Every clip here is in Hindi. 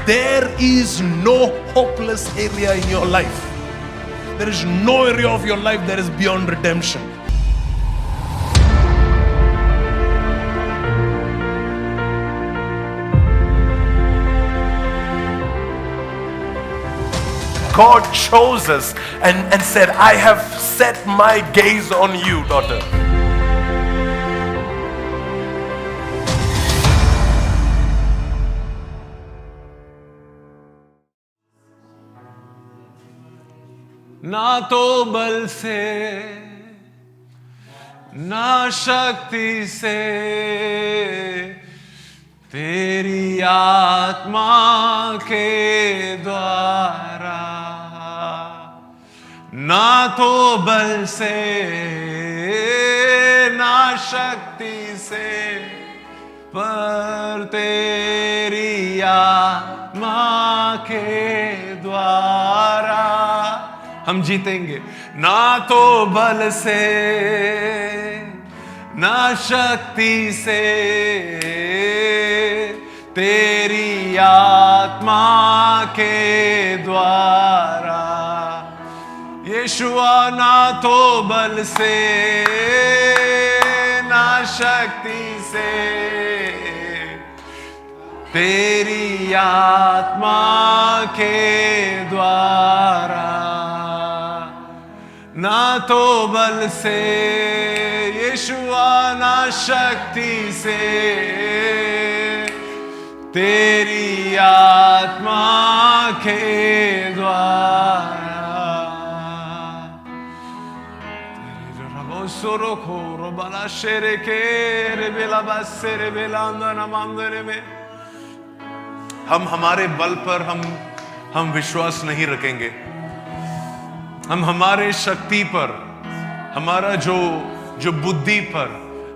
there is no hopeless area in your life. There is no area of your life that is beyond redemption. God chose us and said, I have set my gaze on you, daughter. ना तो बल से ना शक्ति से, तेरी आत्मा के द्वारा। ना तो बल से ना शक्ति से, पर तेरी आत्मा के द्वारा हम जीतेंगे। ना तो बल से ना शक्ति से, तेरी आत्मा के द्वारा। यीशुआ, ना तो बल से ना शक्ति से, तेरी आत्मा के द्वारा। ना तो बल से यीशुआ, ना शक्ति से, तेरी आत्मा के द्वारा। सुरो को रोबाला शेरे के रेबेला बसे रेबेला अंदर मामदने में हम हमारे बल पर हम विश्वास नहीं रखेंगे। हम हमारे शक्ति पर, हमारा जो बुद्धि पर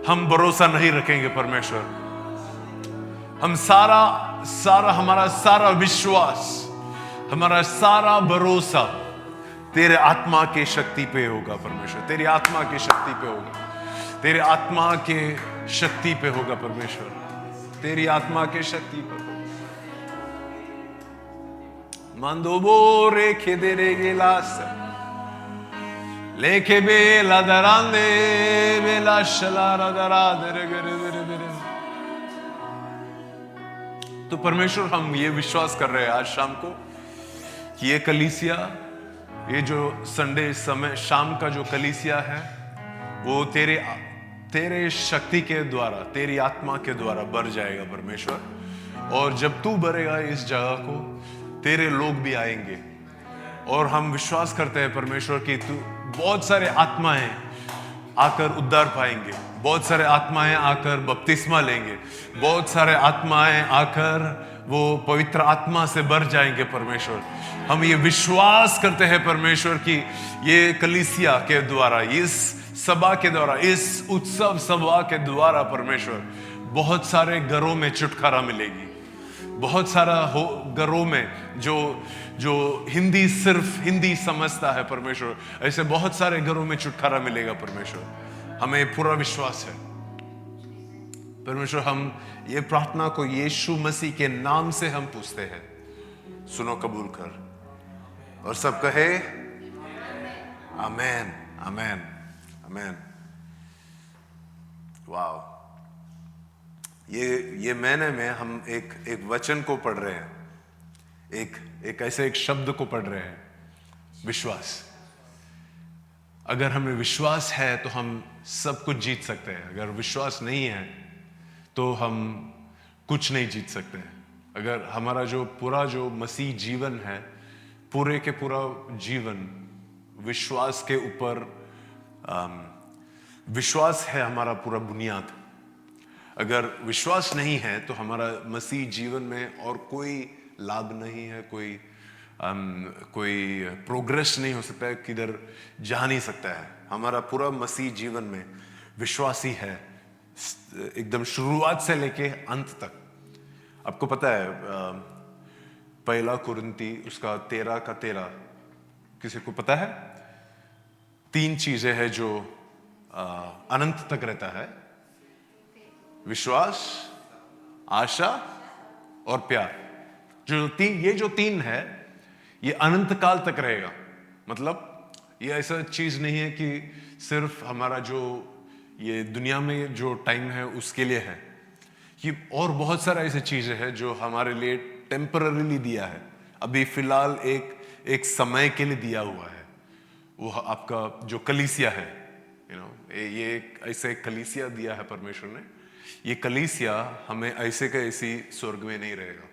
हम भरोसा नहीं रखेंगे परमेश्वर। हम हमारा सारा विश्वास, हमारा सारा भरोसा तेरे आत्मा के शक्ति पे होगा परमेश्वर। तेरी आत्मा की शक्ति पे होगा, तेरे आत्मा के शक्ति पे होगा परमेश्वर। तेरी आत्मा के शक्ति पर मंदोबो रे खेदे रे गिलास लेके बेला दरांदे बेला शलारा दरा दरे गरे दरे दरे। तो परमेश्वर, हम ये विश्वास कर रहे हैं आज शाम को कि ये कलीसिया, ये जो संडे समय शाम का जो कलीसिया है, वो तेरे शक्ति के द्वारा, तेरी आत्मा के द्वारा भर जाएगा परमेश्वर। और जब तू भरेगा इस जगह को, तेरे लोग भी आएंगे। और हम विश्वास करते हैं परमेश्वर कि तू बहुत सारे आत्माएं आकर उद्धार पाएंगे, बहुत सारे आत्माएं आकर बपतिस्मा लेंगे, बहुत सारे आत्माएं आकर वो पवित्र आत्मा से भर जाएंगे परमेश्वर। हम ये विश्वास करते हैं परमेश्वर कि ये कलीसिया के द्वारा, इस सभा के द्वारा, इस उत्सव सभा के द्वारा परमेश्वर बहुत सारे घरों में छुटकारा मिलेगी। बहुत सारा घरों में जो सिर्फ हिंदी समझता है परमेश्वर, ऐसे बहुत सारे घरों में छुटकारा मिलेगा परमेश्वर। हमें पूरा विश्वास है परमेश्वर। हम ये प्रार्थना को यीशु मसीह के नाम से हम पूछते हैं, सुनो, कबूल कर। और सब कहे आमेन, आमेन, आमेन। वाव। ये महीने में हम एक वचन को पढ़ रहे हैं, एक ऐसे एक शब्द को पढ़ रहे हैं, विश्वास। अगर हमें विश्वास है तो हम सब कुछ जीत सकते हैं। अगर विश्वास नहीं है तो हम कुछ नहीं जीत सकते हैं। अगर हमारा जो मसीह जीवन है, पूरे के पूरा जीवन विश्वास के ऊपर, विश्वास है हमारा पूरा बुनियाद। अगर विश्वास नहीं है तो हमारा मसीह जीवन में और कोई लाभ नहीं है, कोई प्रोग्रेस नहीं हो सकता है, किधर जा नहीं सकता है। हमारा पूरा मसीह जीवन में विश्वास ही है, एकदम शुरुआत से लेके अंत तक। आपको पता है पहला कुरिन्ती उसका 13 किसी को पता है? 3 चीजें हैं जो अनंत तक रहता है: विश्वास, आशा और प्यार। ये जो तीन है, ये अनंत काल तक रहेगा। मतलब ये ऐसा चीज नहीं है कि सिर्फ हमारा जो ये दुनिया में जो टाइम है उसके लिए है। ये और बहुत सारा ऐसी चीजें हैं जो हमारे लिए टेम्पररीली दिया है, अभी फिलहाल एक समय के लिए दिया हुआ है। वो आपका जो कलीसिया है, ये ऐसे कलीसिया दिया है परमेश्वर ने। ये कलीसिया हमें ऐसे का ऐसी स्वर्ग में नहीं रहेगा।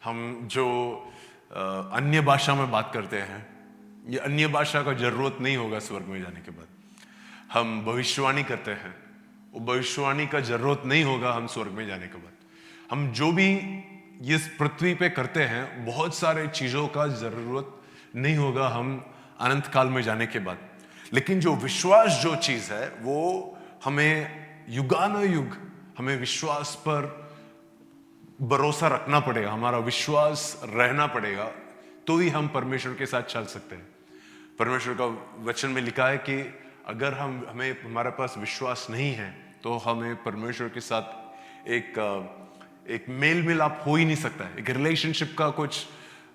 हम जो अन्य भाषा में बात करते हैं, ये अन्य भाषा का जरूरत नहीं होगा स्वर्ग में जाने के बाद। हम भविष्यवाणी करते हैं, वो भविष्यवाणी का जरूरत नहीं होगा हम स्वर्ग में जाने के बाद। हम जो भी इस पृथ्वी पे करते हैं, बहुत सारे चीजों का जरूरत नहीं होगा हम अनंत काल में जाने के बाद। लेकिन जो विश्वास जो चीज है, वो हमें युगानुयुग हमें विश्वास पर भरोसा रखना पड़ेगा, हमारा विश्वास रहना पड़ेगा, तो ही हम परमेश्वर के साथ चल सकते हैं। परमेश्वर का वचन में लिखा है कि अगर हमारे पास विश्वास नहीं है तो हमें परमेश्वर के साथ एक मेल मिलाप हो ही नहीं सकता है, एक रिलेशनशिप का कुछ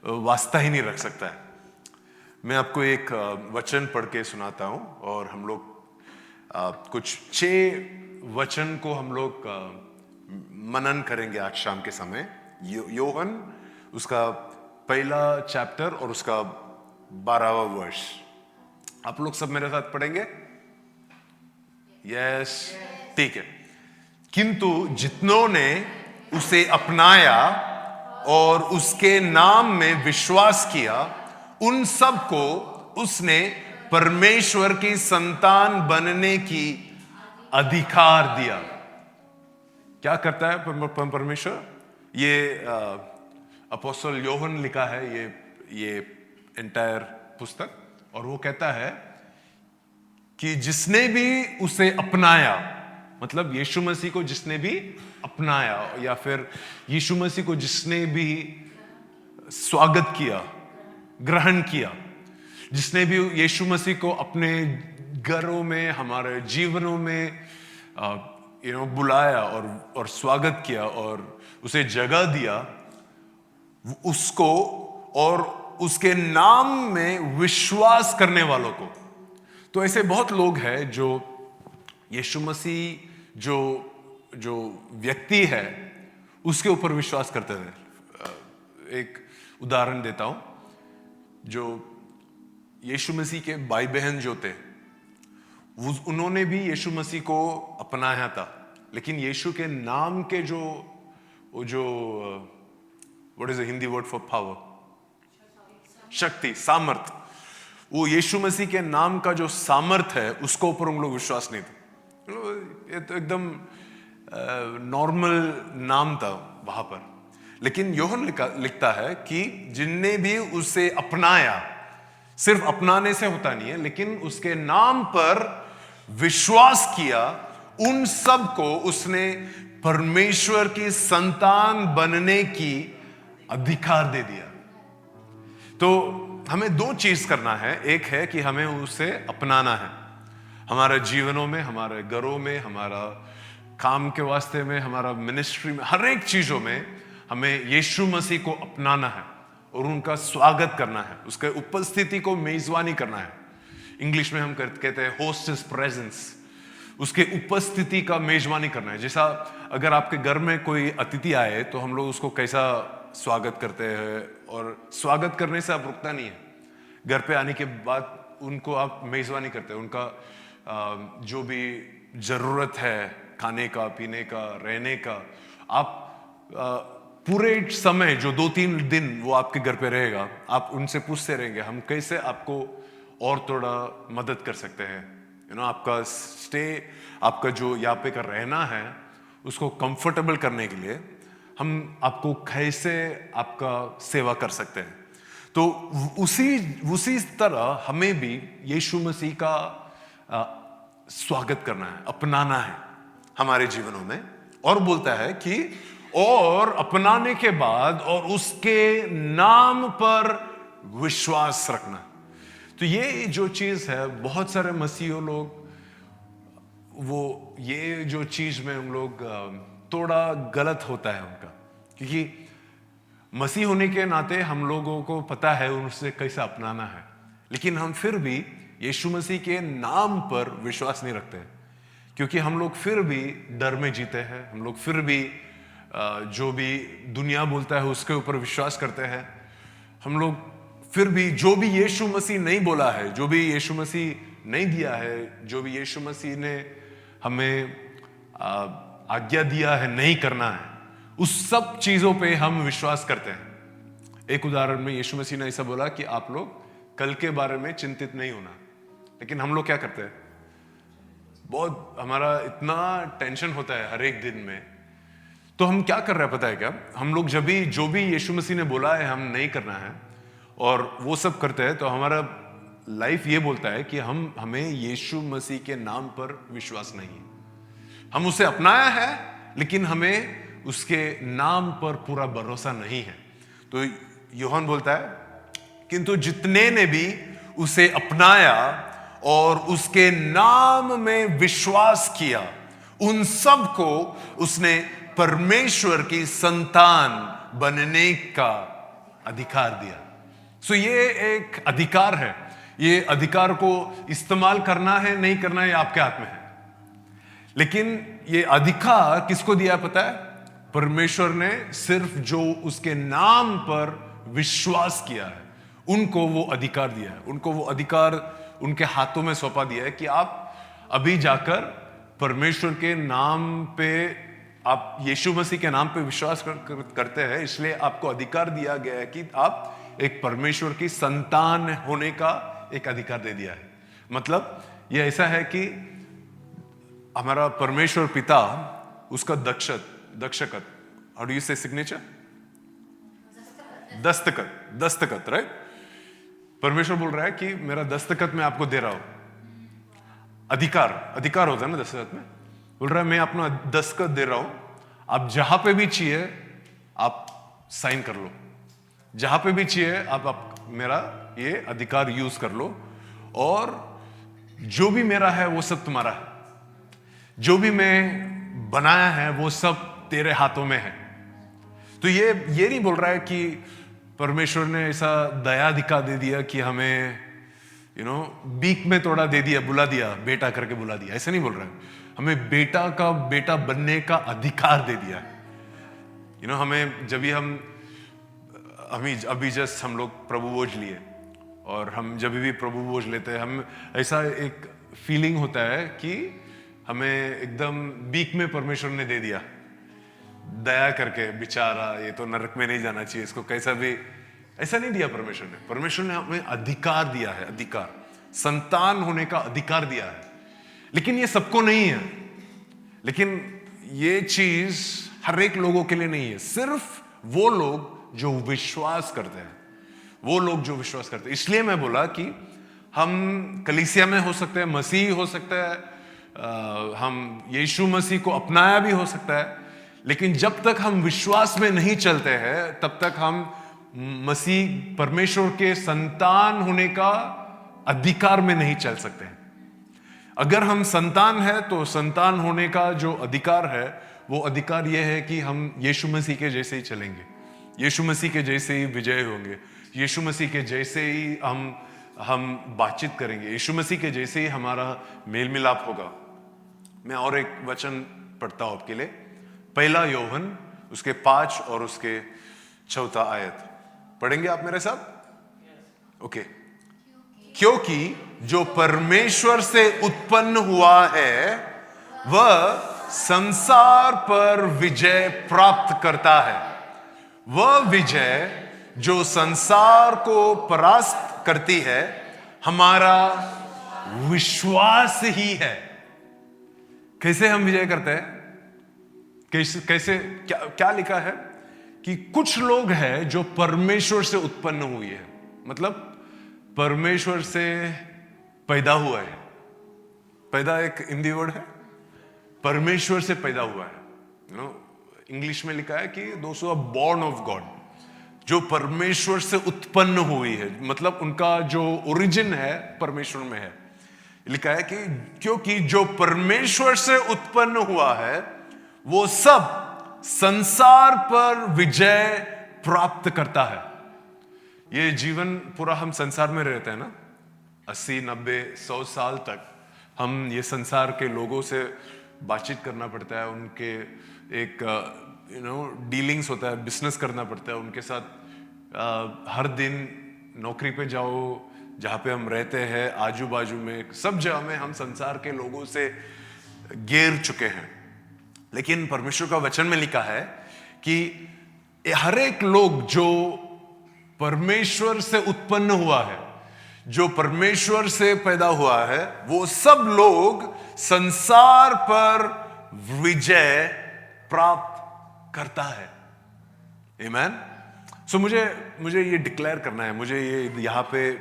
वास्ता ही नहीं रख सकता है। मैं आपको एक वचन पढ़ के सुनाता हूं, और हम लोग कुछ 6 वचन को हम लोग मनन करेंगे आज शाम के समय। योहन उसका पहला चैप्टर और उसका 12वां वर्ष। आप लोग सब मेरे साथ पढ़ेंगे? यस, ठीक है। किंतु जितनों ने उसे अपनाया और उसके नाम में विश्वास किया, उन सब को उसने परमेश्वर की संतान बनने की अधिकार दिया। क्या करता है परमेश्वर? ये अपोस्टल योहन लिखा है ये एंटायर पुस्तक, और वो कहता है कि जिसने भी उसे अपनाया, मतलब यीशु मसीह को जिसने भी अपनाया, या फिर यीशु मसीह को जिसने भी स्वागत किया, ग्रहण किया, जिसने भी यीशु मसीह को अपने घरों में, हमारे जीवनों में बुलाया और स्वागत किया और उसे जगह दिया, उसको और उसके नाम में विश्वास करने वालों को। तो ऐसे बहुत लोग हैं जो यीशु मसीह जो व्यक्ति है उसके ऊपर विश्वास करते थे। एक उदाहरण देता हूं, जो यीशु मसीह के भाई बहन जो थे, उन्होंने भी यीशु मसीह को अपनाया था, लेकिन यीशु के नाम के जो what is the Hindi word for power? शक्ति, सामर्थ। वो यीशु मसीह के नाम का जो सामर्थ है उसको ऊपर उन लोग विश्वास नहीं थे। ये तो एकदम नॉर्मल नाम था वहां पर। लेकिन योहन लिखता है कि जिनने भी उसे अपनाया, सिर्फ अपनाने से होता नहीं है, लेकिन उसके नाम पर विश्वास किया, उन सब को उसने परमेश्वर की संतान बनने की अधिकार दे दिया। तो हमें 2 चीज करना है। एक है कि हमें उसे अपनाना है हमारे जीवनों में, हमारे घरों में, हमारा काम के वास्ते में, हमारा मिनिस्ट्री में, हर एक चीजों में हमें यीशु मसीह को अपनाना है और उनका स्वागत करना है, उसके उपस्थिति को मेजबानी करना है। इंग्लिश में हम कहते हैं होस्ट हिज प्रेजेंस, उसके उपस्थिति का मेजबानी करना है। जैसा अगर आपके घर में कोई अतिथि आए तो हम लोग उसको कैसा स्वागत करते हैं, और स्वागत करने से आप रुकता नहीं है। घर पे आने के बाद उनको आप मेजबानी करते हैं, उनका जो भी जरूरत है, खाने का, पीने का, रहने का, आप पूरे समय जो 2-3 दिन वो आपके घर पे रहेगा, आप उनसे पूछते रहेंगे हम कैसे आपको और थोड़ा मदद कर सकते हैं। आपका स्टे, आपका जो यहाँ पे का रहना है, उसको कंफर्टेबल करने के लिए हम आपको कैसे आपका सेवा कर सकते हैं। तो उसी तरह हमें भी यीशु मसीह का स्वागत करना है, अपनाना है हमारे जीवनों में। और बोलता है कि और अपनाने के बाद और उसके नाम पर विश्वास रखना। तो ये जो चीज है, बहुत सारे मसीह लोग वो ये जो चीज में उन लोग थोड़ा गलत होता है उनका, क्योंकि मसीह होने के नाते हम लोगों को पता है उनसे कैसे अपनाना है, लेकिन हम फिर भी यीशु मसीह के नाम पर विश्वास नहीं रखते, क्योंकि हम लोग फिर भी डर में जीते हैं। हम लोग फिर भी जो भी दुनिया बोलता है उसके ऊपर विश्वास करते हैं। हम लोग फिर भी जो भी यीशु मसीह नहीं बोला है, जो भी यीशु मसीह नहीं दिया है, जो भी यीशु मसीह ने हमें आज्ञा दिया है नहीं करना है, उस सब चीजों पे हम विश्वास करते हैं। एक उदाहरण में यीशु मसीह ने ऐसा बोला कि आप लोग कल के बारे में चिंतित नहीं होना, लेकिन हम लोग क्या करते हैं? बहुत हमारा इतना टेंशन होता है हर एक दिन में, तो हम क्या कर रहे हैं पता है क्या? हम लोग जब भी जो भी यीशु मसीह ने बोला है हम नहीं करना है और वो सब करते हैं, तो हमारा लाइफ ये बोलता है कि हमें यीशु मसीह के नाम पर विश्वास नहीं है। हम उसे अपनाया है लेकिन हमें उसके नाम पर पूरा भरोसा नहीं है। तो यूहन्ना बोलता है, किंतु जितने ने भी उसे अपनाया और उसके नाम में विश्वास किया, उन सब को उसने परमेश्वर की संतान बनने का अधिकार दिया। सो ये एक अधिकार है। ये अधिकार को इस्तेमाल करना है नहीं करना है ये आपके हाथ में है, लेकिन ये अधिकार किसको दिया पता है? परमेश्वर ने सिर्फ जो उसके नाम पर विश्वास किया है उनको वो अधिकार दिया है। उनको वो अधिकार उनके हाथों में सौंपा दिया है कि आप अभी जाकर परमेश्वर के नाम पे, आप यीशु मसीह के नाम पे विश्वास करते हैं, इसलिए आपको अधिकार दिया गया है कि आप एक परमेश्वर की संतान होने का एक अधिकार दे दिया है। मतलब ये ऐसा है कि हमारा परमेश्वर पिता, उसका दक्षकत, हाउ डू यू से सिग्नेचर? दस्तखत, राइट? परमेश्वर बोल रहा है कि मेरा दस्तखत मैं आपको दे रहा हूं। अधिकार होता है ना दस्तखत में। बोल रहा है मैं अपना दस्तखत दे रहा हूं, आप जहां पे भी चाहिए आप साइन कर लो, जहां पे भी चाहिए आप मेरा ये अधिकार यूज कर लो, और जो भी मेरा है वो सब तुम्हारा है, जो भी मैं बनाया है वो सब तेरे हाथों में है। तो ये नहीं बोल रहा है कि परमेश्वर ने ऐसा दया दिखा दे दिया कि हमें बीक में थोड़ा दे दिया, बुला दिया, बेटा करके बुला दिया, ऐसा नहीं बोल रहा है। हमें बेटा बनने का अधिकार दे दिया है। हमें जब भी अभी जस्ट हम लोग प्रभु बोझ लिए, और हम जब भी प्रभु बोझ लेते हैं, हम ऐसा एक फीलिंग होता है कि हमें एकदम बीक में परमेश्वर ने दे दिया, दया करके, बेचारा ये तो नरक में नहीं जाना चाहिए, इसको कैसा भी, ऐसा नहीं दिया परमेश्वर ने हमें अधिकार दिया है, अधिकार, संतान होने का अधिकार दिया है। लेकिन ये सबको नहीं है, लेकिन ये चीज हर एक लोगों के लिए नहीं है, सिर्फ वो लोग जो विश्वास करते हैं, वो लोग जो विश्वास करते हैं। इसलिए मैं बोला कि हम कलीसिया में हो सकते हैं, मसीह हो सकता है, हम यीशु मसीह को अपनाया भी हो सकता है, लेकिन जब तक हम विश्वास में नहीं चलते हैं तब तक हम मसीह परमेश्वर के संतान होने का अधिकार में नहीं चल सकते हैं। अगर हम संतान है तो संतान होने का जो अधिकार है वो अधिकार यह है कि हम यीशु मसीह के जैसे ही चलेंगे, यीशु मसीह के जैसे ही विजय होंगे, यीशु मसीह के जैसे ही हम बातचीत करेंगे, यीशु मसीह के जैसे ही हमारा मेल मिलाप होगा। मैं और एक वचन पढ़ता हूं आपके लिए, 1 यूहन्ना उसके 5 और उसके 4 आयत पढ़ेंगे आप मेरे साथ? ओके। क्योंकि जो परमेश्वर से उत्पन्न हुआ है वह संसार पर विजय प्राप्त करता है। वह विजय जो संसार को परास्त करती है हमारा विश्वास ही है। कैसे हम विजय करते हैं? कैसे क्या लिखा है कि कुछ लोग हैं जो परमेश्वर से उत्पन्न हुई है, मतलब परमेश्वर से पैदा हुआ है। पैदा एक हिंदी वर्ड है, परमेश्वर से पैदा हुआ है। इंग्लिश में लिखा है कि those who are born of God, जो परमेश्वर से उत्पन्न हुई है, मतलब उनका जो ओरिजिन है परमेश्वर में है। लिखा है कि क्योंकि जो परमेश्वर से उत्पन्न हुआ है वो सब संसार पर विजय प्राप्त करता है। ये जीवन पूरा हम संसार में रहते हैं ना, 80, 90, 100 साल तक हम ये संसार के लोगों से बातचीत करना पड़ता है, उनके एक डीलिंग्स होता है, बिजनेस करना पड़ता है उनके साथ। हर दिन नौकरी पे जाओ, जहाँ पे हम रहते हैं आजू बाजू में सब जगह में हम संसार के लोगों से घेर चुके हैं। लेकिन परमेश्वर का वचन में लिखा है कि हर एक लोग जो परमेश्वर से उत्पन्न हुआ है, जो परमेश्वर से पैदा हुआ है, वो सब लोग संसार पर विजय प्राप्त करता है। आमीन। सो मुझे ये डिक्लेयर करना है, मुझे ये यहाँ पे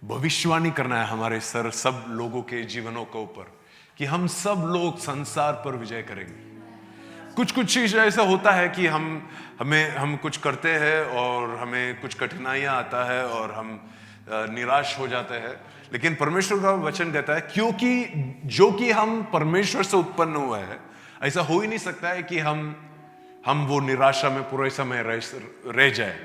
भविष्यवाणी करना है हमारे सब लोगों के जीवनों के ऊपर कि हम सब लोग संसार पर विजय करेंगे। कुछ चीज ऐसा होता है कि हम कुछ करते हैं और हमें कुछ कठिनाइयां आता है और हम निराश हो जाते हैं। लेकिन परमेश्वर का वचन कहता है क्योंकि जो कि हम परमेश्वर से उत्पन्न हुआ है, ऐसा हो ही नहीं सकता है कि हम वो निराशा में पूरे समय रह जाए।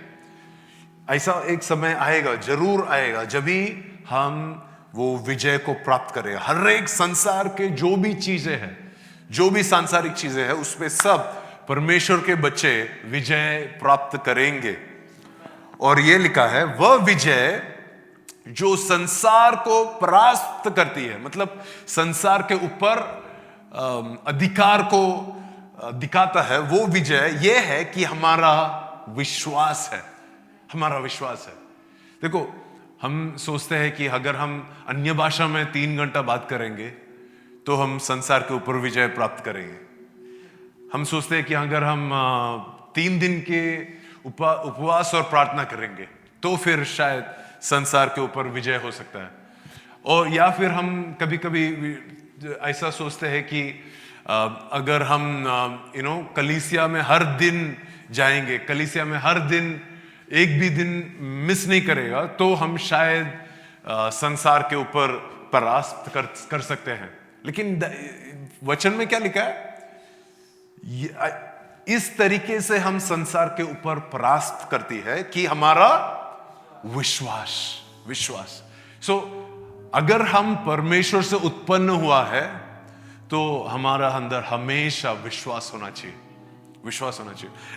ऐसा एक समय आएगा, जरूर आएगा, जब भी हम वो विजय को प्राप्त करें। हर एक संसार के जो भी चीजें हैं, जो भी सांसारिक चीजें हैं, उसमें सब परमेश्वर के बच्चे विजय प्राप्त करेंगे। और ये लिखा है वह विजय जो संसार को परास्त करती है, मतलब संसार के ऊपर अधिकार को दिखाता है। वो विजय ये है कि हमारा विश्वास है, हमारा विश्वास है। देखो, हम सोचते हैं कि अगर हम अन्य भाषा में 3 घंटा बात करेंगे तो हम संसार के ऊपर विजय प्राप्त करेंगे। हम सोचते हैं कि अगर हम 3 दिन के उपवास और प्रार्थना करेंगे तो फिर शायद संसार के ऊपर विजय हो सकता है। और या फिर हम कभी कभी ऐसा सोचते हैं कि अगर हम कलीसिया में हर दिन जाएंगे, कलीसिया में हर दिन एक भी दिन मिस नहीं करेगा तो हम शायद संसार के ऊपर परास्त कर सकते हैं। लेकिन वचन में क्या लिखा है? इस तरीके से हम संसार के ऊपर परास्त करती है कि हमारा विश्वास। सो अगर हम परमेश्वर से उत्पन्न हुआ है तो हमारा अंदर हमेशा विश्वास होना चाहिए।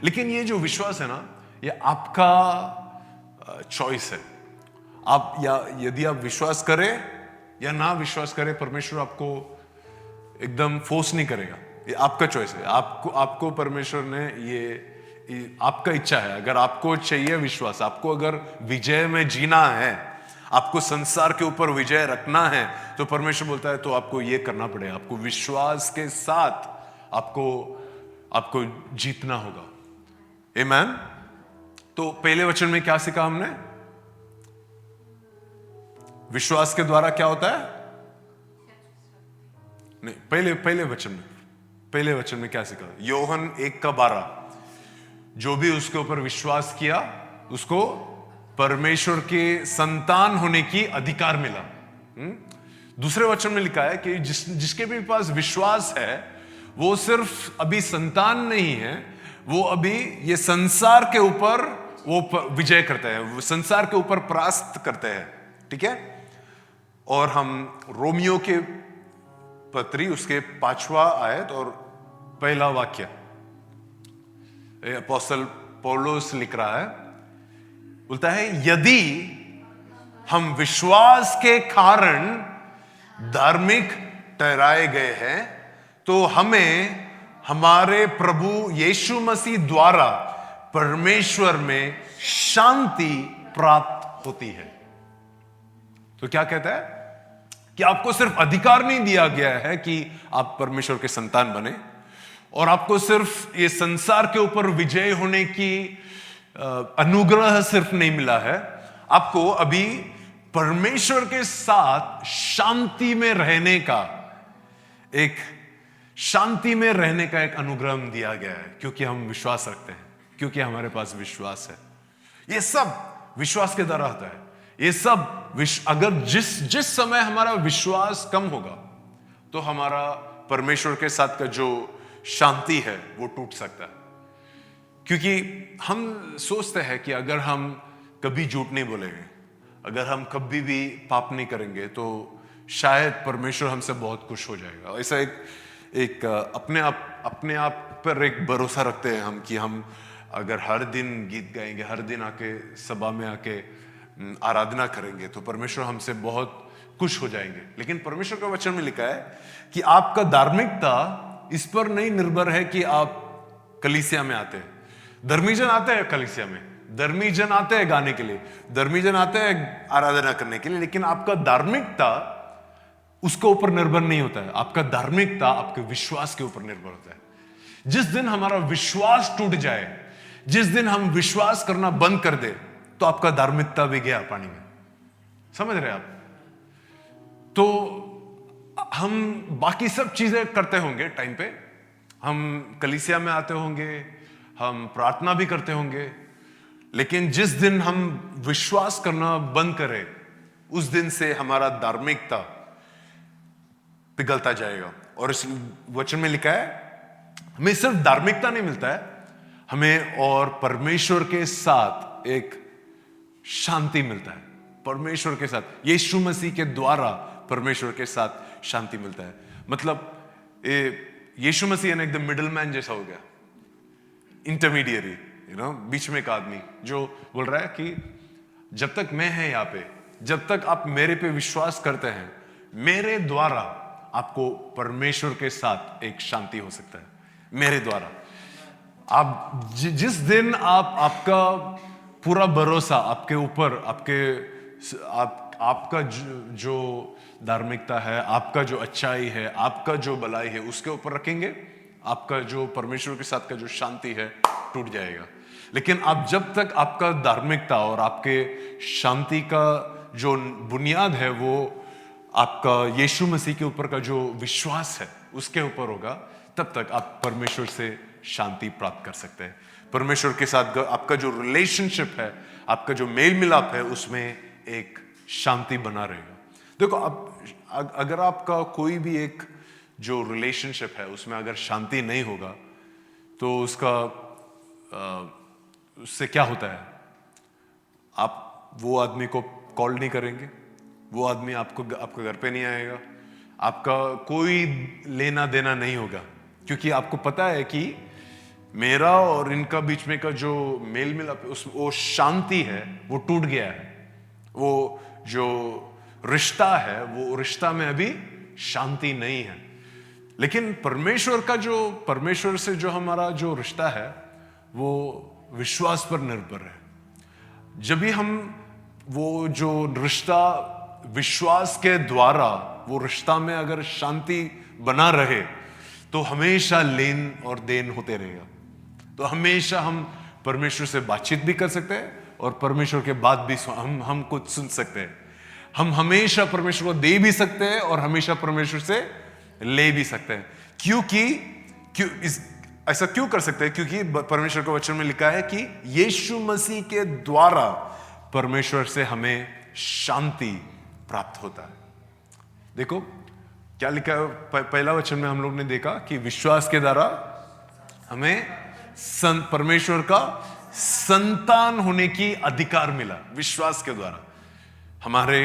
लेकिन ये जो विश्वास है ना, ये आपका चॉइस है। आप यदि आप विश्वास करें या ना विश्वास करें, परमेश्वर आपको एकदम फोर्स नहीं करेगा। ये आपका चॉइस है। आपको परमेश्वर ने ये आपका इच्छा है। अगर आपको चाहिए विश्वास, आपको अगर विजय में जीना है, आपको संसार के ऊपर विजय रखना है, तो परमेश्वर बोलता है तो आपको ये करना पड़ेगा। आपको विश्वास के साथ आपको जीतना होगा। आमीन। तो पहले वचन में क्या सीखा हमने? विश्वास के द्वारा क्या होता है? नहीं, पहले वचन में क्या सीखा? यूहन्ना 1:12, जो भी उसके ऊपर विश्वास किया उसको परमेश्वर के संतान होने की अधिकार मिला। दूसरे वचन में लिखा है कि जिसके भी पास विश्वास है वो सिर्फ अभी संतान नहीं है, वो अभी ये संसार के ऊपर वो विजय करते हैं, वो संसार के ऊपर परास्त करते हैं। ठीक है। और हम रोमियो के पत्री उसके 5वां आयत और पहला वाक्य, अपोस्तल पौलुस लिख रहा है, बोलता है यदि हम विश्वास के कारण धार्मिक ठहराए गए हैं तो हमें हमारे प्रभु यीशु मसीह द्वारा परमेश्वर में शांति प्राप्त होती है। तो क्या कहता है कि आपको सिर्फ अधिकार नहीं दिया गया है कि आप परमेश्वर के संतान बने, और आपको सिर्फ ये संसार के ऊपर विजय होने की अनुग्रह सिर्फ नहीं मिला है, आपको अभी परमेश्वर के साथ शांति में रहने का एक अनुग्रह दिया गया है, क्योंकि हम विश्वास रखते हैं, क्योंकि हमारे पास विश्वास है। ये सब विश्वास के द्वारा होता है। ये सब अगर जिस समय हमारा विश्वास कम होगा तो हमारा परमेश्वर के साथ का जो शांति है वो टूट सकता है। क्योंकि हम सोचते हैं कि अगर हम कभी झूठ नहीं बोलेंगे, अगर हम कभी भी पाप नहीं करेंगे तो शायद परमेश्वर हमसे बहुत खुश हो जाएगा। ऐसा एक अपने आप पर एक भरोसा रखते हैं हम कि हम अगर हर दिन गीत गाएंगे, हर दिन आके सभा में आके आराधना करेंगे तो परमेश्वर हमसे बहुत खुश हो जाएंगे। लेकिन परमेश्वर का वचन में लिखा है कि आपका धार्मिकता इस पर नहीं निर्भर है कि आप कलीसिया में आते हैं। धर्मी जन आते हैं कलीसिया में, धर्मी जन आते हैं गाने के लिए, धर्मी जन आते हैं आराधना करने के लिए, लेकिन आपका धार्मिकता उसके ऊपर निर्भर नहीं होता है। आपका धार्मिकता आपके विश्वास के ऊपर निर्भर होता है। जिस दिन हमारा विश्वास टूट जाए, जिस दिन हम विश्वास करना बंद कर दे, तो आपका धार्मिकता भी गया पानी में। समझ रहे आप? तो हम बाकी सब चीजें करते होंगे टाइम पे, हम कलीसिया में आते होंगे, हम प्रार्थना भी करते होंगे, लेकिन जिस दिन हम विश्वास करना बंद करें, उस दिन से हमारा धार्मिकता पिघलता जाएगा। और इस वचन में लिखा है हमें सिर्फ धार्मिकता नहीं मिलता है, हमें और परमेश्वर के साथ एक शांति मिलता है। परमेश्वर के साथ यीशु मसीह के द्वारा परमेश्वर के साथ शांति मिलता है। मतलब यीशु मसीह ने एकदम मिडिल मैन जैसा हो गया, इंटरमीडिएरी, बीच में एक आदमी जो बोल रहा है कि जब तक मैं है यहाँ पे, जब तक आप मेरे पे विश्वास करते हैं, मेरे द्वारा आपको परमेश्वर के साथ एक शांति हो सकता है। मेरे द्वारा आप जिस दिन आपका पूरा भरोसा आपके ऊपर, आपका जो धार्मिकता है, आपका जो अच्छाई है, आपका जो भलाई है, उसके ऊपर रखेंगे, आपका जो परमेश्वर के साथ का जो शांति है टूट जाएगा। लेकिन आप जब तक आपका धार्मिकता और आपके शांति का जो बुनियाद है वो आपका यीशु मसीह के ऊपर का जो विश्वास है उसके ऊपर होगा, तब तक आप परमेश्वर से शांति प्राप्त कर सकते हैं। परमेश्वर के साथ आपका जो रिलेशनशिप है, आपका जो मेल मिलाप है, उसमें एक शांति बना रहेगा। देखो, अब अगर आपका कोई भी एक जो रिलेशनशिप है उसमें अगर शांति नहीं होगा तो उससे क्या होता है? आप वो आदमी को कॉल नहीं करेंगे, वो आदमी आपके घर पे नहीं आएगा, आपका कोई लेना देना नहीं होगा, क्योंकि आपको पता है कि मेरा और इनका बीच में का जो मेल मिलाप वो शांति है वो टूट गया है। वो जो रिश्ता है वो रिश्ता में अभी शांति नहीं है। लेकिन परमेश्वर से जो हमारा जो रिश्ता है वो विश्वास पर निर्भर है। जब भी हम वो जो रिश्ता विश्वास के द्वारा वो रिश्ता में अगर शांति बना रहे तो हमेशा लेन और देन होते रहेगा। तो हमेशा हम परमेश्वर से बातचीत भी कर सकते हैं और परमेश्वर के बात भी हम कुछ सुन सकते हैं। हम हमेशा परमेश्वर को दे भी सकते हैं और हमेशा परमेश्वर से ले भी सकते हैं। ऐसा क्यों कर सकते हैं? क्योंकि परमेश्वर के वचन में लिखा है कि यीशु मसीह के द्वारा परमेश्वर से हमें शांति प्राप्त होता है। देखो क्या लिखा है, पहला वचन में हम लोग ने देखा कि विश्वास के द्वारा हमें परमेश्वर का संतान होने की अधिकार मिला। विश्वास के द्वारा, हमारे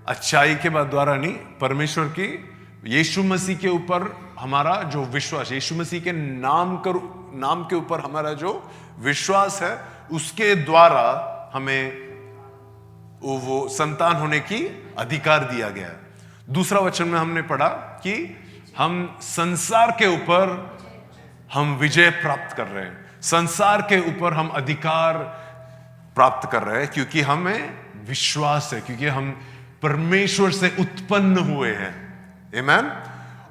अच्छाई के बाद द्वारा नहीं, परमेश्वर की यीशु मसीह के ऊपर हमारा जो विश्वास, यीशु मसीह के नाम के ऊपर हमारा जो विश्वास है, उसके द्वारा हमें वो संतान होने की अधिकार दिया गया है। दूसरा वचन में हमने पढ़ा कि हम संसार के ऊपर हम विजय प्राप्त कर रहे हैं, संसार के ऊपर हम अधिकार प्राप्त कर रहे हैं, क्योंकि हमें विश्वास है, क्योंकि हम परमेश्वर से उत्पन्न हुए हैं। आमीन।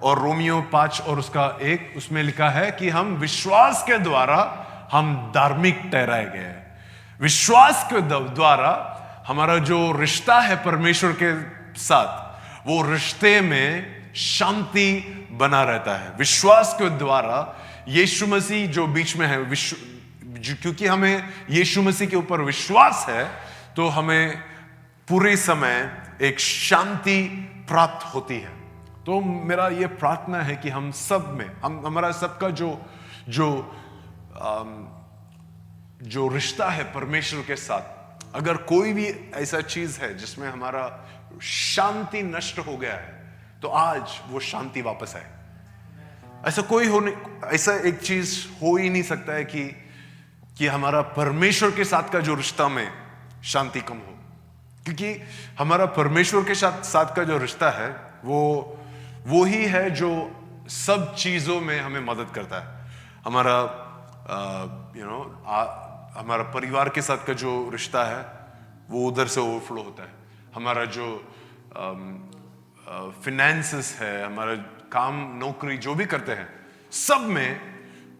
और रोमियो 5 और उसका 1 उसमें लिखा है कि हम विश्वास के द्वारा हम धार्मिक ठहराए गए हैं। विश्वास के द्वारा हमारा जो रिश्ता है परमेश्वर के साथ, वो रिश्ते में शांति बना रहता है। विश्वास के द्वारा यीशु मसीह जो बीच में है, क्योंकि हमें यीशु मसीह के ऊपर विश्वास है, तो हमें पूरे समय एक शांति प्राप्त होती है। तो मेरा ये प्रार्थना है कि हम सब में, हमारा सबका जो जो रिश्ता है परमेश्वर के साथ, अगर कोई भी ऐसा चीज है जिसमें हमारा शांति नष्ट हो गया है, तो आज वो शांति वापस आए। ऐसा एक चीज हो ही नहीं सकता है कि हमारा परमेश्वर के साथ का जो रिश्ता में शांति कम हो, क्योंकि हमारा परमेश्वर के साथ का जो रिश्ता है वो ही है जो सब चीजों में हमें मदद करता है। हमारा हमारा परिवार के साथ का जो रिश्ता है वो उधर से ओवरफ्लो होता है। हमारा जो फिनेंसेस है, हमारा काम नौकरी जो भी करते हैं, सब में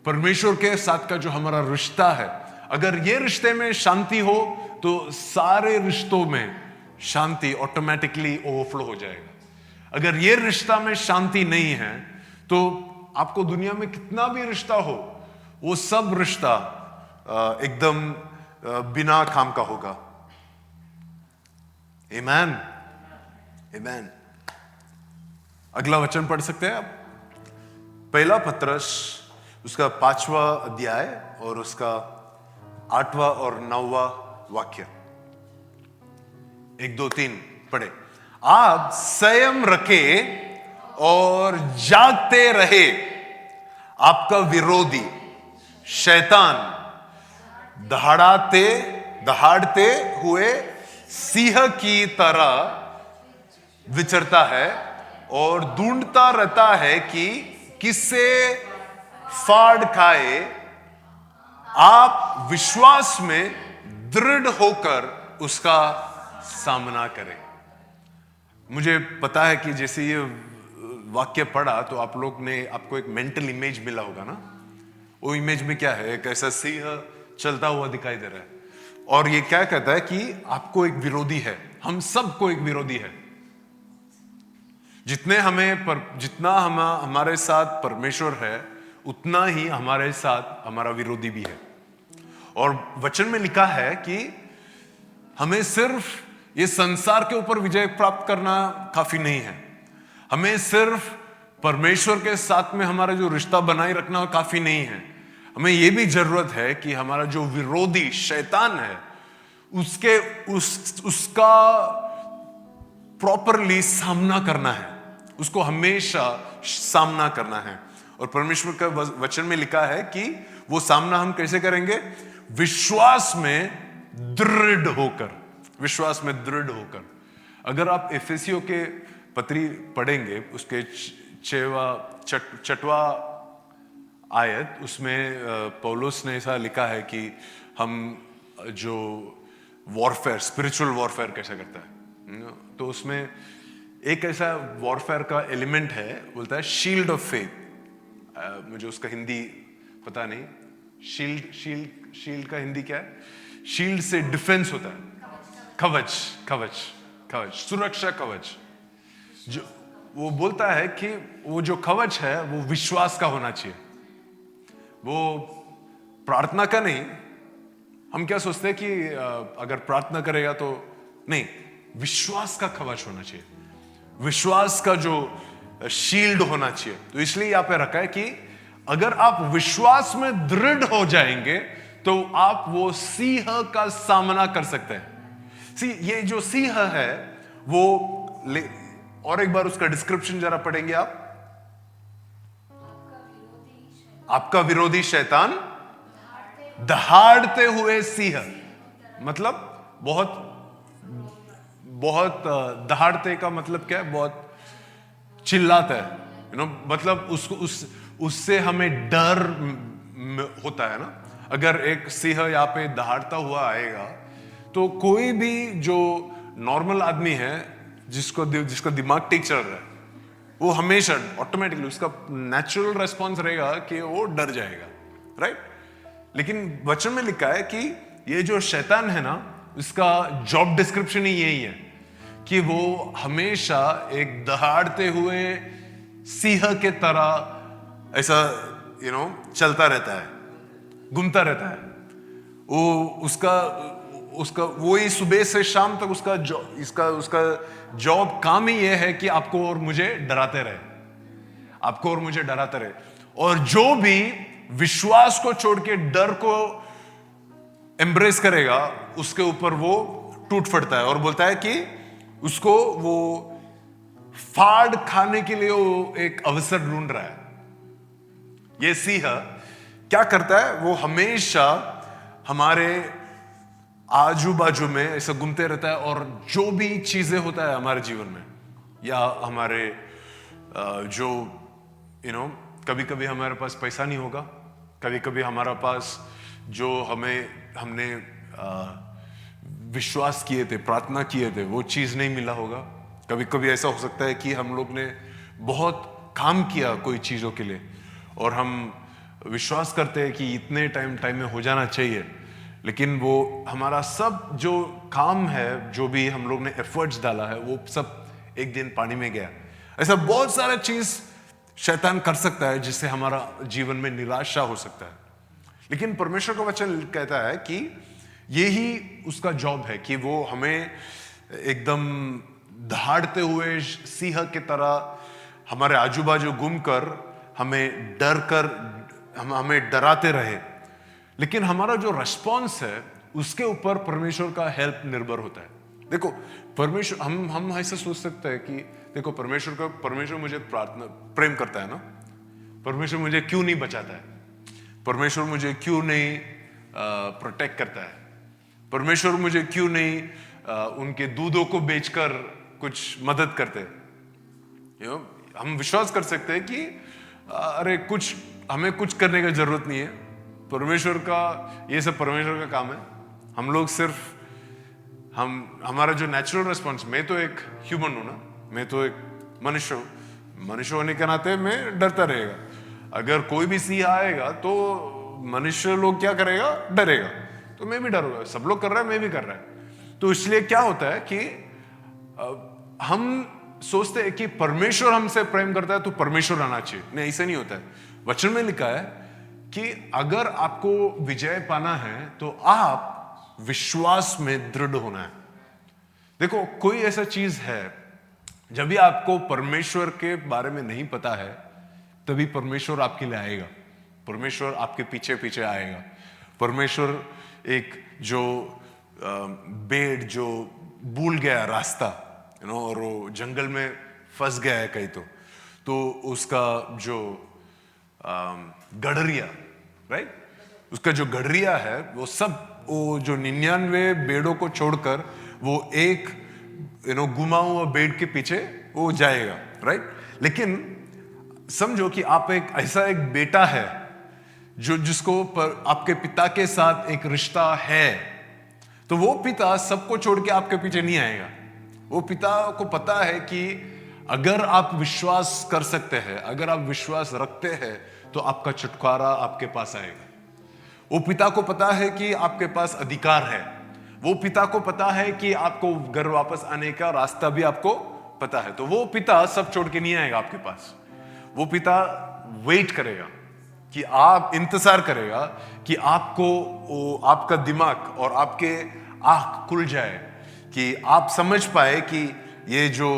परमेश्वर के साथ का जो हमारा रिश्ता है, अगर ये रिश्ते में शांति हो तो सारे रिश्तों में शांति ऑटोमेटिकली ओवरफ्लो हो जाएगा। अगर ये रिश्ता में शांति नहीं है तो आपको दुनिया में कितना भी रिश्ता हो, वो सब रिश्ता एकदम बिना काम का होगा। आमीन, आमीन। अगला वचन पढ़ सकते हैं आप? पहला पत्रस उसका 5वां अध्याय और उसका 8वां और 9वां वाक्य। 1 2 3 पढ़े। आप संयम रखे और जागते रहे। आपका विरोधी शैतान दहाड़ते हुए सिंह की तरह विचरता है और ढूंढता रहता है कि किससे फाड़ खाए। आप विश्वास में दृढ़ होकर उसका सामना करें। मुझे पता है कि जैसे ये वाक्य पढ़ा तो आपको एक मेंटल इमेज मिला होगा ना। वो इमेज में क्या है? एक ऐसा सिंह चलता हुआ दिखाई दे रहा है और ये क्या कहता है कि आपको एक विरोधी है। हम सबको एक विरोधी है। जितना हमारे साथ परमेश्वर है, उतना ही हमारे साथ हमारा विरोधी भी है। और वचन में लिखा है कि हमें सिर्फ ये संसार के ऊपर विजय प्राप्त करना काफी नहीं है। हमें सिर्फ परमेश्वर के साथ में हमारा जो रिश्ता बनाए रखना काफी नहीं है। हमें यह भी जरूरत है कि हमारा जो विरोधी शैतान है उसका प्रॉपरली सामना करना है। उसको हमेशा सामना करना है। और परमेश्वर का वचन में लिखा है कि वो सामना हम कैसे करेंगे? विश्वास में दृढ़ होकर। विश्वास में दृढ़ होकर। अगर आप एफेसियों के पत्री पढ़ेंगे, उसके 6वां आयत, उसमें पौलुस ने ऐसा लिखा है कि हम जो वॉरफेयर, स्पिरिचुअल वॉरफेयर कैसा करता है, तो उसमें एक ऐसा वॉरफेयर का एलिमेंट है, बोलता है शील्ड ऑफ फेथ। मुझे उसका हिंदी पता नहीं। शील्ड का हिंदी क्या है? शील्ड से डिफेंस होता है। कवच, सुरक्षा कवच। जो वो बोलता है कि वो जो कवच है वो विश्वास का होना चाहिए। वो प्रार्थना का नहीं। हम क्या सोचते हैं कि अगर प्रार्थना करेगा तो नहीं, विश्वास का कवच होना चाहिए। विश्वास का जो शील्ड होना चाहिए। तो इसलिए यहां पे रखा है कि अगर आप विश्वास में दृढ़ हो जाएंगे तो आप वो सिंह का सामना कर सकते हैं। ये जो सिंह है वो और एक बार उसका डिस्क्रिप्शन जरा पढ़ेंगे आप। आपका विरोधी शैतान दहाड़ते हुए सिंह, मतलब बहुत दहाड़ते का मतलब क्या है? बहुत चिल्लाता है, मतलब उससे हमें डर होता है ना। अगर एक सिंह यहाँ पे दहाड़ता हुआ आएगा तो कोई भी जो नॉर्मल आदमी है, जिसका दिमाग ठीक चल रहा है, वो हमेशा ऑटोमेटिकली उसका नेचुरल रेस्पॉन्स रहेगा कि वो डर जाएगा, राइट? लेकिन वचन में लिखा है कि ये जो शैतान है ना, इसका जॉब डिस्क्रिप्शन ही यही है कि वो हमेशा एक दहाड़ते हुए सिंह के तरह ऐसा चलता रहता है, घूमता रहता है। वो उसका वही सुबह से शाम तक उसका जॉब काम ही ये है कि आपको और मुझे डराते रहे। और जो भी विश्वास को छोड़ के डर को एम्ब्रेस करेगा उसके ऊपर वो टूट फटता है और बोलता है कि उसको वो फाड़ खाने के लिए वो एक अवसर ढूंढ रहा है। ये सिंह क्या करता है, वो हमेशा हमारे आजू बाजू में ऐसा घूमते रहता है और जो भी चीजें होता है हमारे जीवन में या हमारे जो कभी कभी हमारे पास पैसा नहीं होगा, कभी कभी हमारा पास जो हमने विश्वास किए थे, प्रार्थना किए थे, वो चीज नहीं मिला होगा। कभी कभी ऐसा हो सकता है कि हम लोग ने बहुत काम किया कोई चीजों के लिए और हम विश्वास करते हैं कि इतने टाइम में हो जाना चाहिए, लेकिन वो हमारा सब जो काम है, जो भी हम लोग ने एफर्ट्स डाला है, वो सब एक दिन पानी में गया। ऐसा बहुत सारा चीज शैतान कर सकता है जिससे हमारा जीवन में निराशा हो सकता है। लेकिन परमेश्वर का वचन कहता है कि यही उसका जॉब है कि वो हमें एकदम दहाड़ते हुए सिंह की तरह हमारे आजू बाजू घूमकर हमें हमें डराते रहे, लेकिन हमारा जो रेस्पॉन्स है उसके ऊपर परमेश्वर का हेल्प निर्भर होता है। देखो परमेश्वर, हम ऐसा सोच सकते हैं कि देखो परमेश्वर मुझे प्रेम करता है ना, परमेश्वर मुझे क्यों नहीं बचाता है, परमेश्वर मुझे क्यों नहीं प्रोटेक्ट करता है, परमेश्वर मुझे क्यों नहीं उनके दूधों को बेचकर कुछ मदद करते। हम विश्वास कर सकते हैं कि अरे हमें कुछ करने की जरूरत नहीं है, परमेश्वर का ये सब परमेश्वर का काम है। हम लोग सिर्फ हमारा जो नेचुरल रिस्पॉन्स, मैं तो एक ह्यूमन हूं ना, मैं तो एक मनुष्य होने के नाते मैं डरता रहेगा। अगर कोई भी सिंह आएगा तो मनुष्य लोग क्या करेगा, डरेगा, तो मैं भी डरूंगा। सब लोग कर रहा है, मैं भी कर रहा है। तो इसलिए क्या होता है कि हम सोचते हैं कि परमेश्वर हमसे प्रेम करता है तो परमेश्वर आना चाहिए। नहीं, ऐसा नहीं होता है। वचन में लिखा है कि अगर आपको विजय पाना है तो आप विश्वास में दृढ़ होना है। देखो कोई ऐसा चीज है, जब भी आपको परमेश्वर के बारे में नहीं पता है तभी परमेश्वर आपके लिए आएगा, परमेश्वर आपके पीछे पीछे आएगा। परमेश्वर एक जो भेड़ जो भूल गया रास्ता, और वो जंगल में फंस गया है कहीं, तो उसका जो गडरिया, राइट, उसका जो गडरिया है वो जो 99 भेड़ों को छोड़कर वो एक गुमा हुआ भेड़ के पीछे वो जाएगा, राइट। लेकिन समझो कि आप ऐसा एक बेटा है जिसको आपके पिता के साथ एक रिश्ता है, तो वो पिता सबको छोड़ के आपके पीछे नहीं आएगा। वो पिता को पता है कि अगर आप विश्वास कर सकते हैं, अगर आप विश्वास रखते हैं, तो आपका छुटकारा आपके पास आएगा। वो पिता को पता है कि आपके पास अधिकार है। वो पिता को पता है कि आपको घर वापस आने का रास्ता भी आपको पता है। तो वो पिता सब छोड़ के नहीं आएगा आपके पास। वो पिता वेट करेगा कि आप इंतजार करेगा कि आपका दिमाग और आपके आंख खुल जाए, कि आप समझ पाए कि ये जो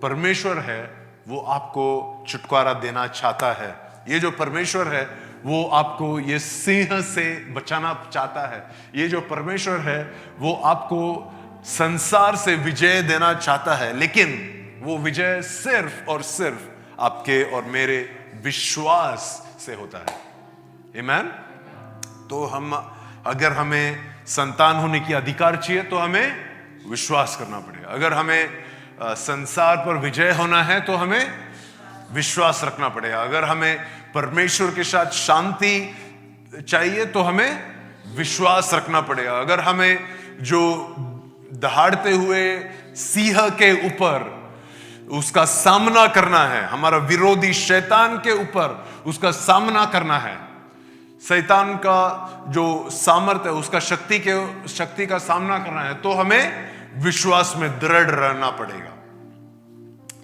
परमेश्वर है वो आपको छुटकारा देना चाहता है। ये जो परमेश्वर है वो आपको ये सिंह से बचाना चाहता है। ये जो परमेश्वर है वो आपको संसार से विजय देना चाहता है, लेकिन वो विजय सिर्फ और सिर्फ आपके और मेरे विश्वास से होता है। आमीन। तो अगर हमें संतान होने की अधिकार चाहिए तो हमें विश्वास करना पड़ेगा। अगर हमें संसार पर विजय होना है तो हमें विश्वास रखना पड़ेगा। अगर हमें परमेश्वर के साथ शांति चाहिए तो हमें विश्वास रखना पड़ेगा। अगर हमें जो दहाड़ते हुए सिंह के ऊपर उसका सामना करना है, हमारा विरोधी शैतान के ऊपर उसका सामना करना है, शैतान का जो सामर्थ्य है उसका शक्ति का सामना करना है, तो हमें विश्वास में दृढ़ रहना पड़ेगा।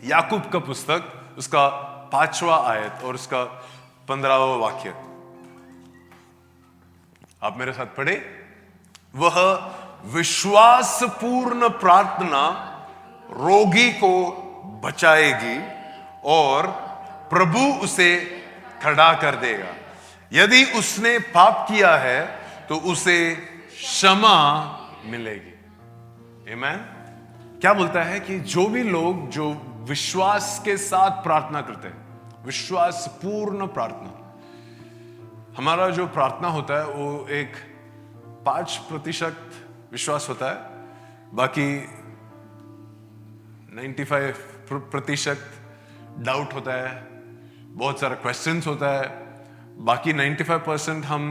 याकूब का पुस्तक उसका 5वां आयत और उसका 15वां वाक्य आप मेरे साथ पढ़े। वह विश्वासपूर्ण प्रार्थना रोगी को बचाएगी और प्रभु उसे खड़ा कर देगा। यदि उसने पाप किया है तो उसे क्षमा मिलेगी। आमीन। क्या बोलता है कि जो भी लोग जो विश्वास के साथ प्रार्थना करते हैं, विश्वास पूर्ण प्रार्थना, हमारा जो प्रार्थना होता है वो एक 5% विश्वास होता है, बाकी 95% डाउट होता है, बहुत सारा क्वेश्चंस होता है, बाकी 95% हम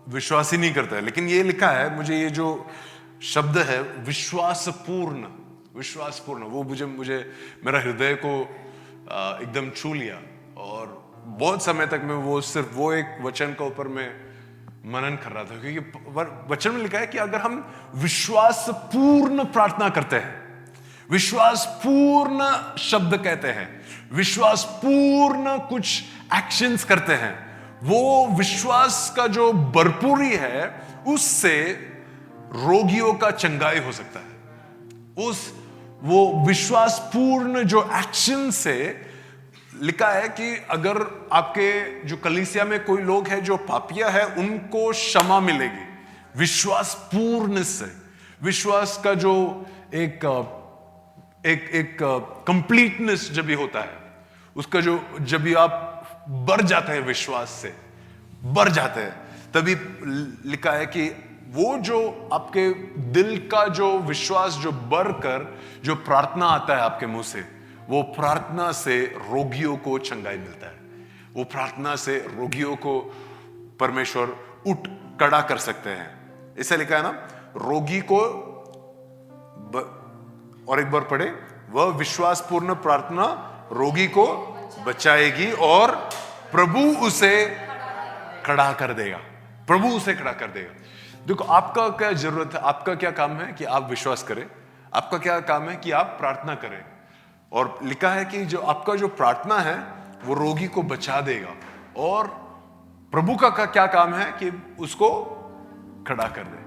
विश्वास ही नहीं करते हैं। लेकिन ये लिखा है, मुझे ये जो शब्द है विश्वासपूर्ण, विश्वासपूर्ण, वो मुझे मेरा हृदय को एकदम छू लिया, और बहुत समय तक मैं वो सिर्फ वो एक वचन के ऊपर मैं मनन कर रहा था, क्योंकि वचन में लिखा है कि अगर हम विश्वासपूर्ण प्रार्थना करते हैं, विश्वासपूर्ण शब्द कहते हैं, विश्वासपूर्ण कुछ एक्शंस करते हैं, वो विश्वास का जो भरपूरी है उससे रोगियों का चंगाई हो सकता है। वो विश्वासपूर्ण जो एक्शन से लिखा है कि अगर आपके जो कलीसिया में कोई लोग हैं जो पापिया है, उनको क्षमा मिलेगी विश्वासपूर्ण से। विश्वास का जो एक कंप्लीटनेस जब भी होता है, उसका जो जब भी आप बढ़ जाते हैं, विश्वास से बढ़ जाते हैं, तभी लिखा है कि वो जो आपके दिल का जो विश्वास जो बढ़कर जो प्रार्थना आता है आपके मुंह से, वो प्रार्थना से रोगियों को चंगाई मिलता है। वो प्रार्थना से रोगियों को परमेश्वर उठ खड़ा कर सकते हैं। ऐसा लिखा है ना, रोगी को और एक बार पढ़े, वह विश्वासपूर्ण प्रार्थना रोगी को बचाएगी और प्रभु उसे खड़ा कर देगा। प्रभु उसे खड़ा कर देगा। देखो, आपका क्या जरूरत है, आपका क्या काम है कि आप विश्वास करें, आपका क्या काम है कि आप प्रार्थना करें। और लिखा है कि जो आपका जो प्रार्थना है वो रोगी को बचा देगा, और प्रभु का क्या काम है कि उसको खड़ा कर दे।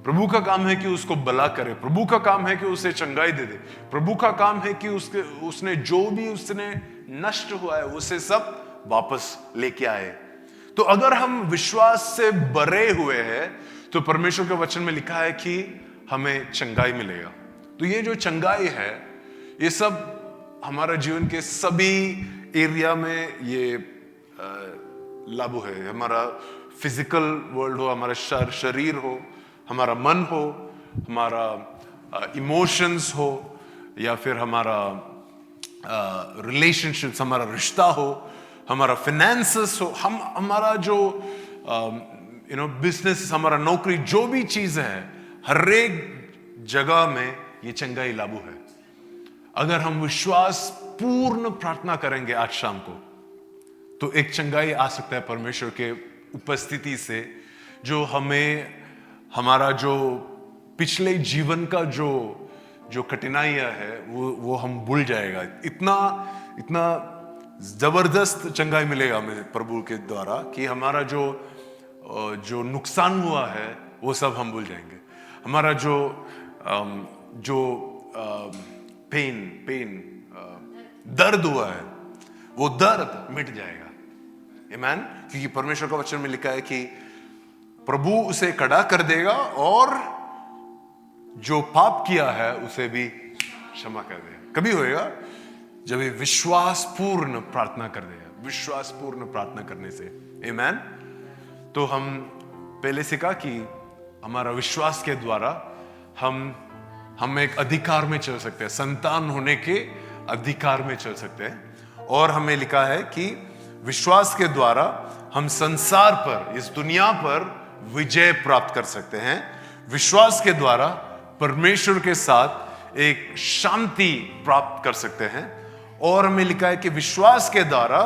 प्रभु का काम है कि उसको भला करे, प्रभु का काम है कि उसे चंगाई दे दे, प्रभु का काम है कि उसने जो भी उसने नष्ट हुआ है उसे सब वापस लेके आए। तो अगर हम विश्वास से भरे हुए हैं तो परमेश्वर के वचन में लिखा है कि हमें चंगाई मिलेगा। तो ये जो चंगाई है, ये सब हमारा जीवन के सभी एरिया में ये लागू है। हमारा फिजिकल वर्ल्ड हो, हमारा शरीर हो, हमारा मन हो, हमारा इमोशंस हो, या फिर हमारा रिलेशनशिप्स, हमारा रिश्ता हो, हमारा फिनेंसेस हो, हमारा जो बिजनेस, हमारा नौकरी, जो भी चीज है, हर एक जगह में ये चंगाई लागू है। अगर हम विश्वास पूर्ण प्रार्थना करेंगे आज शाम को, तो एक चंगाई आ सकता है परमेश्वर के उपस्थिति से, जो हमें हमारा जो पिछले जीवन का जो कठिनाइयां है वो हम भूल जाएगा। इतना जबरदस्त चंगाई मिलेगा हमें प्रभु के द्वारा कि हमारा जो नुकसान हुआ है वो सब हम भूल जाएंगे। हमारा जो पेन दर्द हुआ है वो दर्द मिट जाएगा। आमीन। क्योंकि परमेश्वर का वचन में लिखा है कि प्रभु उसे खड़ा कर देगा और जो पाप किया है उसे भी क्षमा कर देगा। कभी होएगा जब ये विश्वासपूर्ण प्रार्थना कर देगा, विश्वासपूर्ण प्रार्थना करने से। आमीन। तो हम पहले सीखा कि हमारा विश्वास के द्वारा हम एक अधिकार में चल सकते हैं, संतान होने के अधिकार में चल सकते हैं। और हमें लिखा है कि विश्वास के द्वारा हम संसार पर, इस दुनिया पर विजय प्राप्त कर सकते हैं। विश्वास के द्वारा परमेश्वर के साथ एक शांति प्राप्त कर सकते हैं। और हमें लिखा है कि विश्वास के द्वारा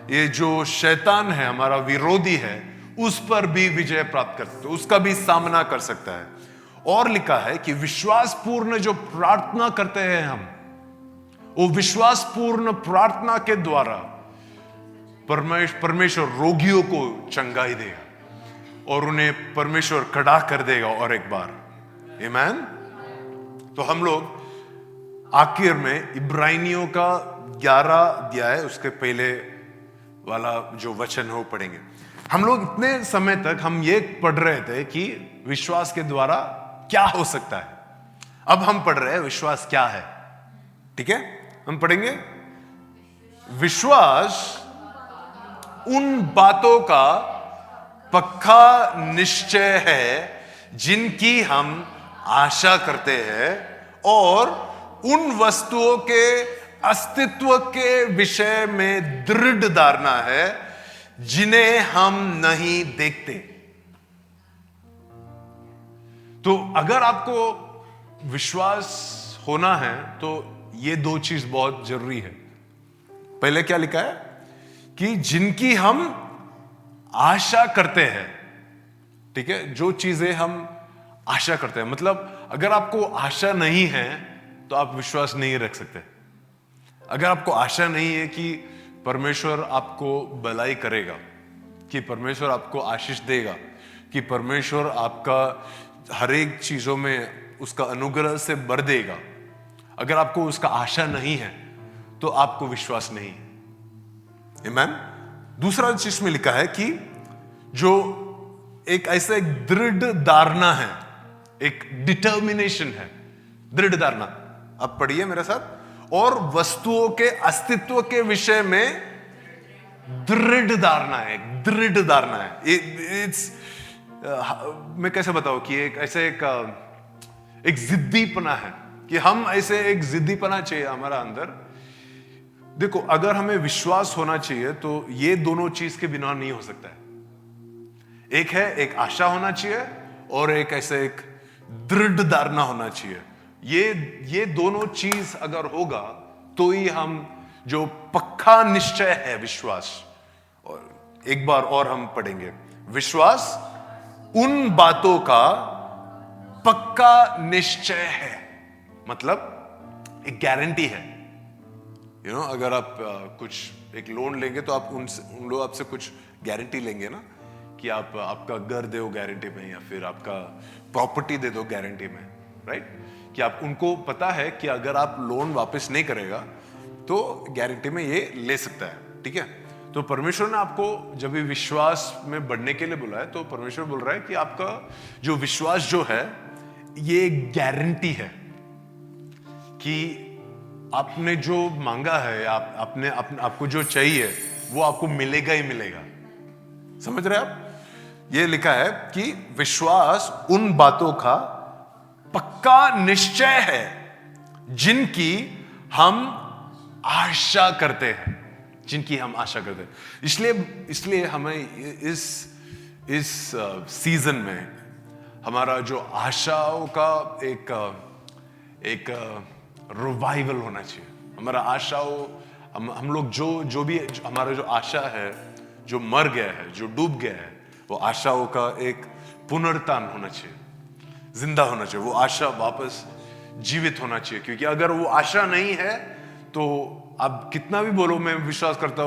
ये जो शैतान है, हमारा विरोधी है, उस पर भी विजय प्राप्त कर सकते हैं, उसका भी सामना कर सकता है। और लिखा है कि विश्वासपूर्ण जो प्रार्थना करते हैं हम, वो विश्वासपूर्ण प्रार्थना के द्वारा परमेश्वर रोगियों को चंगाई देगा और उन्हें परमेश्वर खड़ा कर देगा और एक बार। आमीन। तो हम लोग आखिर में इब्रानियों का 11 अध्याय, उसके पहले वाला जो वचन हो पढ़ेंगे। हम लोग इतने समय तक हम ये पढ़ रहे थे कि विश्वास के द्वारा क्या हो सकता है। अब हम पढ़ रहे हैं विश्वास क्या है। ठीक है, हम पढ़ेंगे विश्वास उन बातों का पक्का निश्चय है जिनकी हम आशा करते हैं और उन वस्तुओं के अस्तित्व के विषय में दृढ़ धारणा है जिन्हें हम नहीं देखते। तो अगर आपको विश्वास होना है तो ये दो चीज बहुत जरूरी है। पहले क्या लिखा है कि जिनकी हम आशा करते हैं। ठीक है, जो चीजें हम आशा करते हैं, मतलब अगर आपको आशा नहीं है तो आप विश्वास नहीं रख सकते। अगर आपको आशा नहीं है कि परमेश्वर आपको भलाई करेगा, कि परमेश्वर आपको आशीष देगा, कि परमेश्वर आपका हर एक चीजों में उसका अनुग्रह से भर देगा, अगर आपको उसका आशा नहीं है तो आपको विश्वास नहीं है। आमीन। दूसरा चीज में लिखा है कि जो एक ऐसा एक दृढ़ धारणा है, एक डिटर्मिनेशन है, दृढ़ धारणा। अब पढ़िए मेरे साथ। और वस्तुओं के अस्तित्व के विषय में दृढ़ धारणा है, दृढ़ धारणा है। इट्स मैं कैसे बताऊं कि एक ऐसे एक जिद्दीपना है कि हम ऐसे एक जिद्दीपना चाहिए हमारा अंदर। देखो, अगर हमें विश्वास होना चाहिए तो ये दोनों चीज के बिना नहीं हो सकता है। एक है एक आशा होना चाहिए और एक ऐसे एक दृढ़ धारणा होना चाहिए। ये दोनों चीज अगर होगा तो ही हम जो पक्का निश्चय है विश्वास। और एक बार और हम पढ़ेंगे, विश्वास उन बातों का पक्का निश्चय है, मतलब एक गारंटी है। अगर आप कुछ एक लोन लेंगे तो आप उन लोग आपसे कुछ गारंटी लेंगे ना, कि आप आपका घर दे दो गारंटी में, या फिर आपका प्रॉपर्टी दे दो गारंटी में, राइट? कि आप उनको पता है कि अगर आप लोन वापस नहीं करेगा तो गारंटी में ये ले सकता है। ठीक है, तो परमेश्वर ने आपको जब भी विश्वास में बढ़ने के लिए बोला है तो परमेश्वर बोल रहा है कि आपका जो विश्वास जो है ये गारंटी है कि आपने जो मांगा है, आपको जो चाहिए वो आपको मिलेगा ही मिलेगा। समझ रहे आप? ये लिखा है कि विश्वास उन बातों का पक्का निश्चय है जिनकी हम आशा करते हैं, जिनकी हम आशा करते हैं। इसलिए हमें इस सीजन में हमारा जो आशाओं का एक रिवाइवल होना चाहिए। हमारा आशाओं, हम लोग जो भी हमारा जो आशा है, जो मर गया है, जो डूब गया है, वो आशाओं का एक पुनरुत्थान होना चाहिए, जिंदा होना चाहिए। वो आशा वापस जीवित होना चाहिए, क्योंकि अगर वो आशा नहीं है तो आप कितना भी बोलो मैं विश्वास करता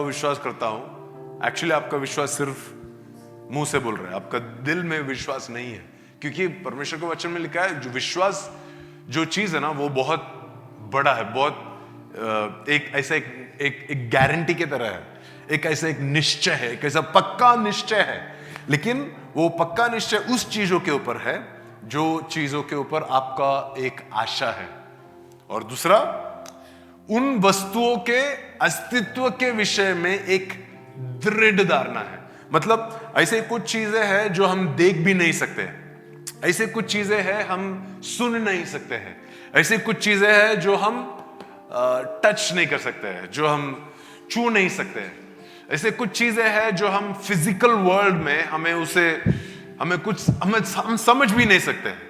हूं, एक्चुअली आपका विश्वास सिर्फ मुंह से बोल रहा है, आपका दिल में विश्वास नहीं है। क्योंकि परमेश्वर के वचन में लिखा है जो विश्वास जो चीज है ना वो बहुत बड़ा है, बहुत एक ऐसा एक गारंटी की तरह है, एक ऐसा एक निश्चय है, एक ऐसा पक्का निश्चय है। लेकिन वो पक्का निश्चय उस चीजों के ऊपर है जो चीजों के ऊपर आपका एक आशा है। और दूसरा, उन वस्तुओं के अस्तित्व के विषय में एक दृढ़ धारणा है। मतलब ऐसे कुछ चीजें हैं जो हम देख भी नहीं सकते, ऐसे कुछ चीजें हैं हम सुन नहीं सकते हैं, ऐसे कुछ चीजें हैं जो हम टच नहीं कर सकते हैं, जो हम छू नहीं सकते हैं, ऐसे कुछ चीजें हैं जो हम फिजिकल वर्ल्ड में हम समझ भी नहीं सकते हैं।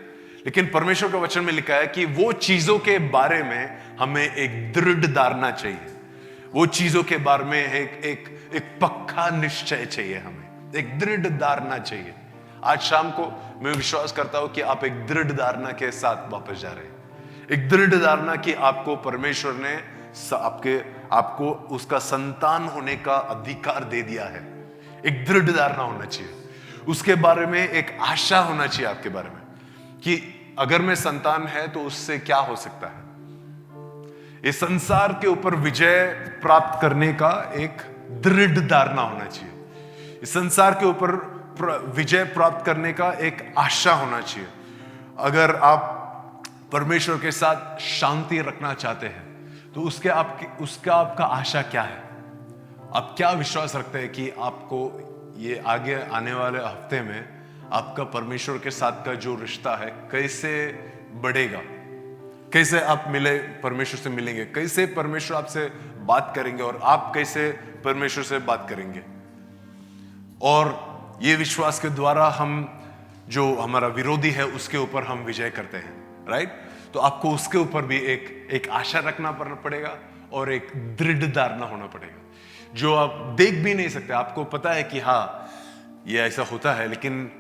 लेकिन परमेश्वर के वचन में लिखा है कि वो चीजों के बारे में हमें एक दृढ़ धारणा चाहिए, वो चीजों के बारे में एक पक्का निश्चय चाहिए, हमें एक दृढ़ धारणा चाहिए। आज शाम को मैं विश्वास करता हूं कि आप एक दृढ़ धारणा के साथ वापस जा रहे हैं, एक दृढ़ धारणा कि आपको परमेश्वर ने आपको उसका संतान होने का अधिकार दे दिया है। एक दृढ़ धारणा होना चाहिए, उसके बारे में एक आशा होना चाहिए आपके बारे में कि अगर मैं संतान है तो उससे क्या हो सकता है। इस संसार के ऊपर विजय प्राप्त करने का एक दृढ़ धारणा होना चाहिए। इस संसार के ऊपर विजय प्राप्त करने का एक आशा होना चाहिए। अगर आप परमेश्वर के साथ शांति रखना चाहते हैं तो उसका आपका आशा क्या है? आप क्या विश्वास रखते हैं कि आपको ये आगे आने वाले हफ्ते में आपका परमेश्वर के साथ का जो रिश्ता है कैसे बढ़ेगा? कैसे आप परमेश्वर से मिलेंगे? कैसे परमेश्वर आपसे बात करेंगे और आप कैसे परमेश्वर से बात करेंगे? और ये विश्वास के द्वारा हम जो हमारा विरोधी है उसके ऊपर हम विजय करते हैं, राइट? तो आपको उसके ऊपर भी एक आशा रखना पड़ेगा और एक दृढ़ धारणा होना पड़ेगा जो आप देख भी नहीं सकते। आपको पता है कि हाँ ये ऐसा होता है, लेकिन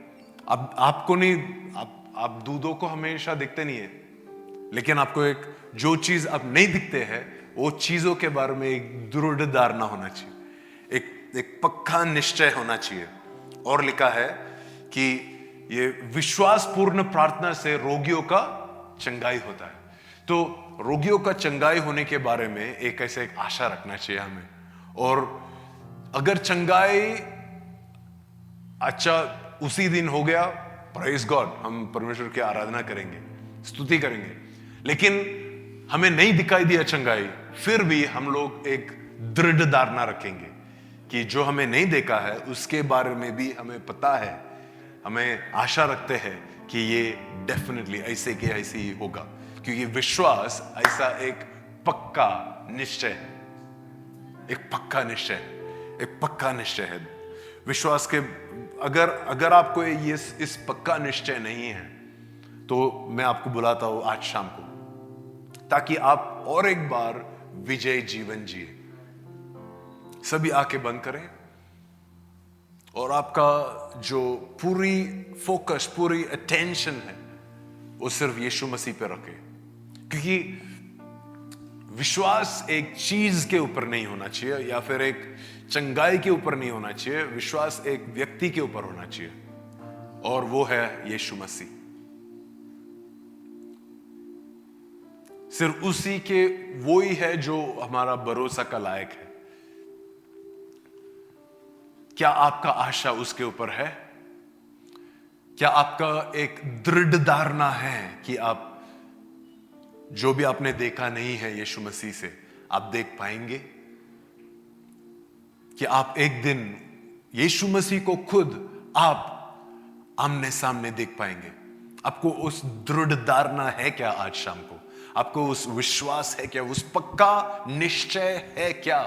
आपको नहीं, आप दूधों को हमेशा दिखते नहीं है, लेकिन आपको एक जो चीज आप नहीं दिखते हैं वो चीजों के बारे में एक दृढ़ धारणा होना चाहिए, एक पक्का निश्चय होना चाहिए। और लिखा है कि ये विश्वासपूर्ण प्रार्थना से रोगियों का चंगाई होता है। तो रोगियों का चंगाई होने के बारे में एक आशा रखना चाहिए हमें। और अगर चंगाई अच्छा उसी दिन हो गया, प्रेज गॉड, हम परमेश्वर की आराधना करेंगे, स्तुति करेंगे। लेकिन हमें नहीं दिखाई दिया चंगाई, फिर भी हम लोग एक दृढ़ धारणा रखेंगे कि जो हमें नहीं देखा है उसके बारे में भी हमें पता है, हमें आशा रखते हैं कि ये डेफिनेटली ऐसे के ऐसे ही होगा, क्योंकि विश्वास ऐसा एक पक्का निश्चय है, एक पक्का निश्चय है विश्वास के। अगर आपको इस पक्का निश्चय नहीं है तो मैं आपको बुलाता हूं आज शाम को, ताकि आप और एक बार विजय जीवन जिए। सभी आंखें बंद करें और आपका जो पूरी फोकस, पूरी अटेंशन है वो सिर्फ यीशु मसीह पे रखें, क्योंकि विश्वास एक चीज के ऊपर नहीं होना चाहिए या फिर एक चंगाई के ऊपर नहीं होना चाहिए। विश्वास एक व्यक्ति के ऊपर होना चाहिए और वो है यीशु मसीह। सिर्फ उसी के वो ही है जो हमारा भरोसा का लायक है। क्या आपका आशा उसके ऊपर है? क्या आपका एक दृढ़ धारणा है कि आप जो भी आपने देखा नहीं है यीशु मसीह से, आप देख पाएंगे? कि आप एक दिन यीशु मसीह को खुद आप आमने सामने देख पाएंगे? आपको उस दृढ़ धारणा है क्या आज शाम को? आपको उस विश्वास है क्या? उस पक्का निश्चय है क्या?